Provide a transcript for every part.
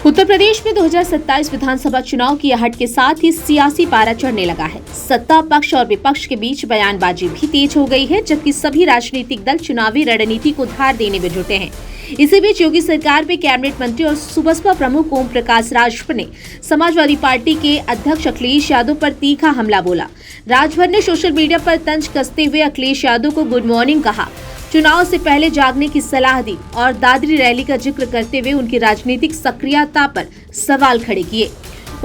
उत्तर प्रदेश में 2027 विधानसभा चुनाव की आहट के साथ ही सियासी पारा चढ़ने लगा है। सत्ता पक्ष और विपक्ष के बीच बयानबाजी भी तेज हो गई है, जबकि सभी राजनीतिक दल चुनावी रणनीति को धार देने में जुटे हैं। इसी बीच योगी सरकार में कैबिनेट मंत्री और सुबसपा प्रमुख ओम प्रकाश राजभर ने समाजवादी पार्टी के अध्यक्ष अखिलेश यादव पर तीखा हमला बोला। राजभर ने सोशल मीडिया पर तंज कसते हुए अखिलेश यादव को गुड मॉर्निंग कहा, चुनाव से पहले जागने की सलाह दी और दादरी रैली का जिक्र करते हुए उनकी राजनीतिक सक्रियता पर सवाल खड़े किए।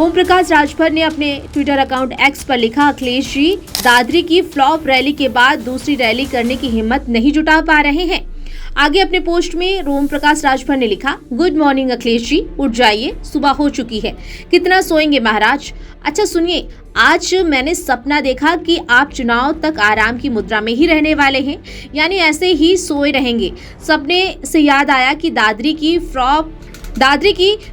ओम प्रकाश राजभर ने अपने ट्विटर अकाउंट एक्स पर लिखा, अखिलेश जी दादरी की फ्लॉप रैली के बाद दूसरी रैली करने की हिम्मत नहीं जुटा पा रहे हैं। आगे अपने पोस्ट में ओम प्रकाश राजभर ने लिखा, गुड मॉर्निंग अखिलेश जी, उठ जाइए, सुबह हो चुकी है, कितना सोएंगे महाराज। अच्छा सुनिए, आज मैंने सपना देखा कि आप चुनाव तक आराम की मुद्रा में ही रहने वाले हैं, यानी ऐसे ही सोए रहेंगे। सपने से याद आया कि दादरी की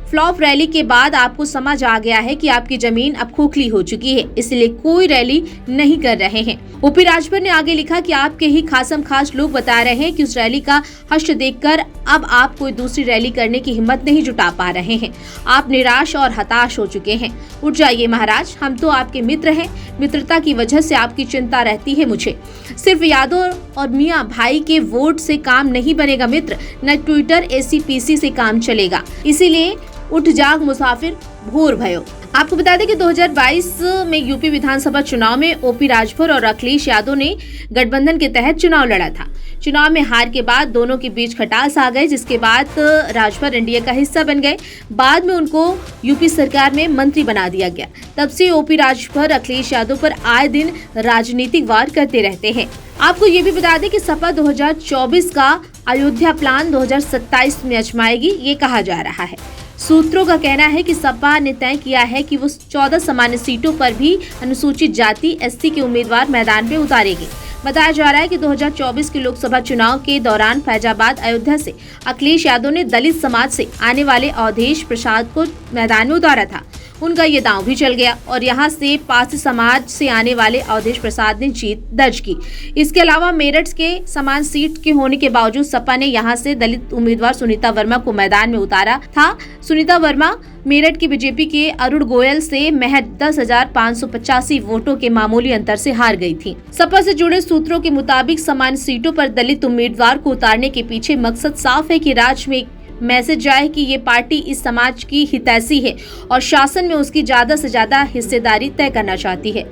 फ्लॉप रैली के बाद आपको समझ आ गया है कि आपकी जमीन अब खोखली हो चुकी है, इसलिए कोई रैली नहीं कर रहे हैं। ओपी राजभर ने आगे लिखा कि आपके ही खासम खास लोग बता रहे हैं कि उस रैली का हश्र देखकर अब आप कोई दूसरी रैली करने की हिम्मत नहीं जुटा पा रहे हैं। आप निराश और हताश हो चुके हैं। उठ जाइए महाराज, हम तो आपके मित्र हैं, मित्रता की वजह से आपकी चिंता रहती है मुझे। सिर्फ यादव और मियाँ भाई के वोट से काम नहीं बनेगा मित्र, न ट्विटर एसीपीसी से काम चलेगा, इसीलिए उठ जाग मुसाफिर भोर भयो। आपको बता दें कि 2022 में यूपी विधानसभा चुनाव में ओपी राजभर और अखिलेश यादव ने गठबंधन के तहत चुनाव लड़ा था। चुनाव में हार के बाद दोनों के बीच खटास आ गए, जिसके बाद राजभर एनडीए का हिस्सा बन गए। बाद में उनको यूपी सरकार में मंत्री बना दिया गया। तब से ओपी राजभर अखिलेश यादव पर आए दिन राजनीतिक वार करते रहते हैं। आपको ये भी बता दें कि सपा 2024 का अयोध्या प्लान 2027 में आजमाएगी, ये कहा जा रहा है। सूत्रों का कहना है कि सपा ने तय किया है कि वो 14 सामान्य सीटों पर भी अनुसूचित जाति एससी के उम्मीदवार मैदान में उतारेगी। बताया जा रहा है कि 2024 के लोकसभा चुनाव के दौरान फैजाबाद अयोध्या से अखिलेश यादव ने दलित समाज से आने वाले अवधेश प्रसाद को मैदान में उतारा था। उनका ये दांव भी चल गया और यहां से पारसी समाज से आने वाले अवधेश प्रसाद ने जीत दर्ज की। इसके अलावा मेरठ के समान सीट के होने के बावजूद सपा ने यहां से दलित उम्मीदवार सुनीता वर्मा को मैदान में उतारा था। सुनीता वर्मा मेरठ की बीजेपी के अरुण गोयल से महज 10,585 वोटों के मामूली अंतर से हार गई थी। सपा से जुड़े सूत्रों के मुताबिक समान सीटों पर दलित उम्मीदवार को उतारने के पीछे मकसद साफ है कि राज्य में मैसेज जाए कि ये पार्टी इस समाज की हितैषी है और शासन में उसकी ज्यादा से ज्यादा हिस्सेदारी तय करना चाहती है।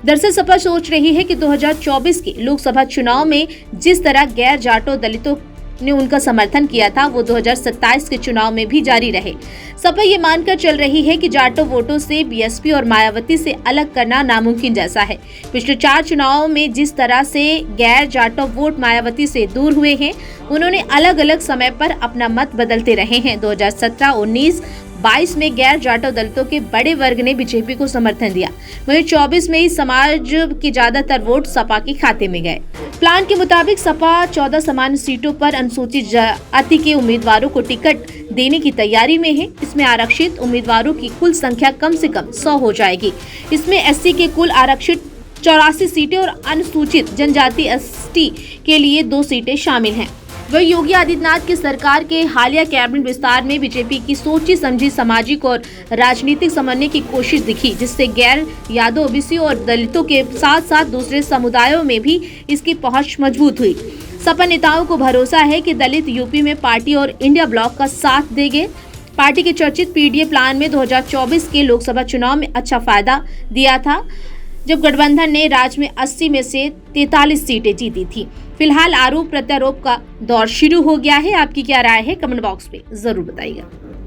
दरअसल सपा सोच रही है कि 2024 के लोकसभा चुनाव में जिस तरह गैर जाटो दलितों ने उनका समर्थन किया था, वो 2027 के चुनाव में भी जारी रहे। सपा ये मानकर चल रही है कि जाटो वोटों से बीएसपी और मायावती से अलग करना नामुमकिन जैसा है। पिछले 4 चुनावों में जिस तरह से गैर जाटो वोट मायावती से दूर हुए हैं, उन्होंने अलग अलग समय पर अपना मत बदलते रहे हैं। 2017, 19, 22 में गैर जाटो दलितों के बड़े वर्ग ने बीजेपी को समर्थन दिया, वहीं 24 में ही समाज के ज्यादातर वोट सपा के खाते में गए। प्लान के मुताबिक सपा 14 सामान्य सीटों पर अनुसूचित जाति के उम्मीदवारों को टिकट देने की तैयारी में है। इसमें आरक्षित उम्मीदवारों की कुल संख्या कम से कम 100 हो जाएगी। इसमें एससी के कुल आरक्षित 84 सीटें और अनुसूचित जनजाति एसटी के लिए 2 सीटें शामिल हैं। वही योगी आदित्यनाथ की सरकार के हालिया कैबिनेट विस्तार में बीजेपी की सोची समझी सामाजिक और राजनीतिक समन्वय की कोशिश दिखी, जिससे गैर यादव ओबीसी और दलितों के साथ साथ दूसरे समुदायों में भी इसकी पहुंच मजबूत हुई। सपा नेताओं को भरोसा है कि दलित यूपी में पार्टी और इंडिया ब्लॉक का साथ देंगे। पार्टी के चर्चित पीडीए प्लान में 2024 के लोकसभा चुनाव में अच्छा फायदा दिया था, जब गठबंधन ने राज्य में 80 में से 43 सीटें जीती थी। फिलहाल आरोप प्रत्यारोप का दौर शुरू हो गया है। आपकी क्या राय है, कमेंट बॉक्स में जरूर बताइएगा।